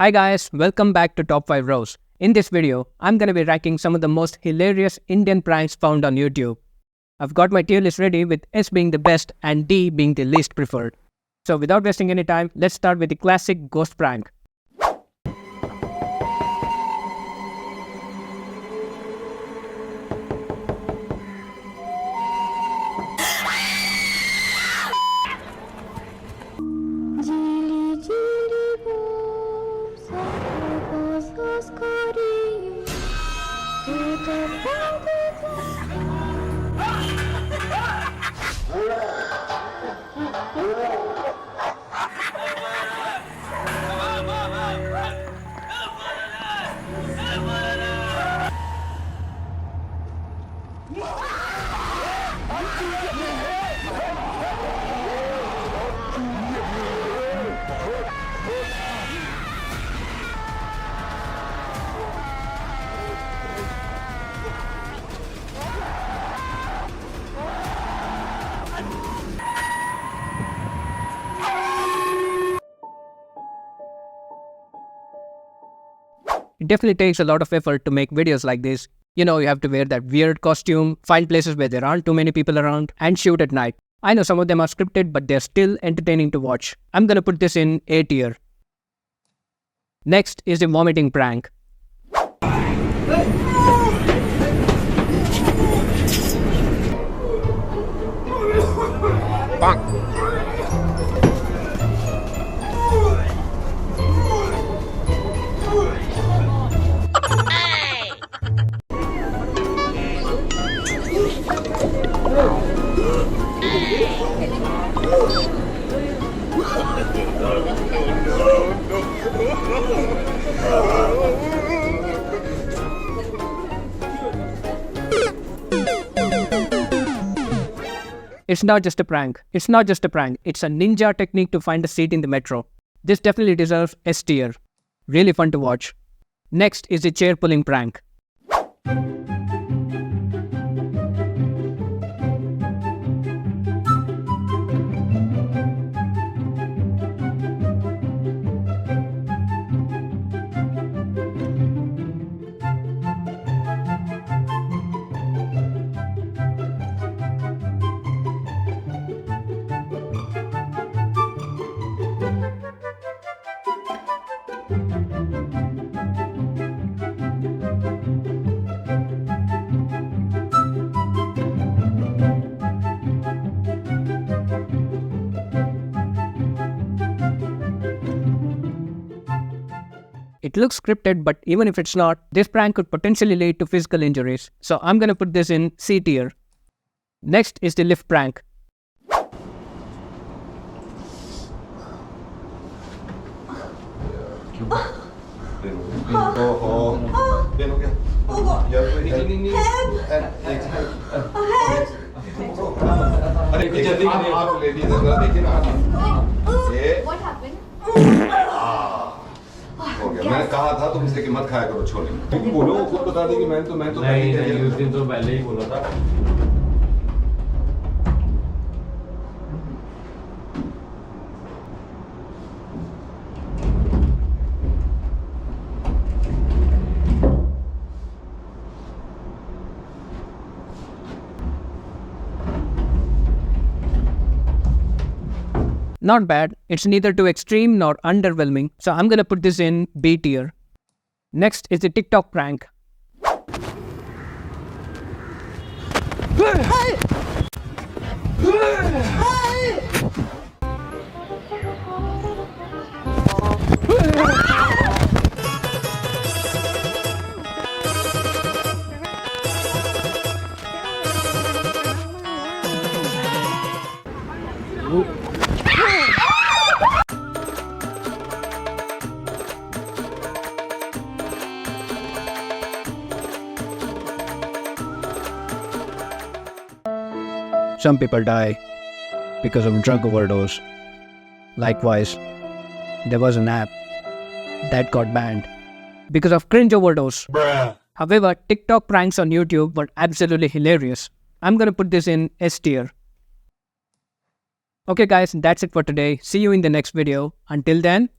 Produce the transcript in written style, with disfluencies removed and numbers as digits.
Hi guys, welcome back to Top 5 Rows. In this video, I'm gonna be ranking some of the most hilarious Indian pranks found on YouTube. I've got my tier list ready with S being the best and D being the least preferred. So without wasting any time, let's start with the classic ghost prank. It definitely takes a lot of effort to make videos like this. You know, you have to wear that weird costume, find places where there aren't too many people around, and shoot at night. I know some of them are scripted, but they're still entertaining to watch. I'm gonna put this in A tier. Next is the vomiting prank. It's not just a prank. It's a ninja technique to find a seat in the metro. This definitely deserves S tier. Really fun to watch. Next is the chair pulling prank. It looks scripted, but even if it's not, this prank could potentially lead to physical injuries. So I'm gonna put this in C tier. Next is the lift prank. What happened? मैंने कहा था तुमसे कि मत खाया करो छोले। क्यों बोलो खुद बता दे कि मैं तो नहीं उस दिन तो पहले ही बोला था। Not bad. It's neither too extreme nor underwhelming. So I'm gonna put this in B tier. Next is the TikTok prank. Some people die because of drug overdose. Likewise, there was an app that got banned because of cringe overdose. Bruh. However, TikTok pranks on YouTube were absolutely hilarious. I'm gonna put this in S tier. Okay guys, that's it for today. See you in the next video. Until then,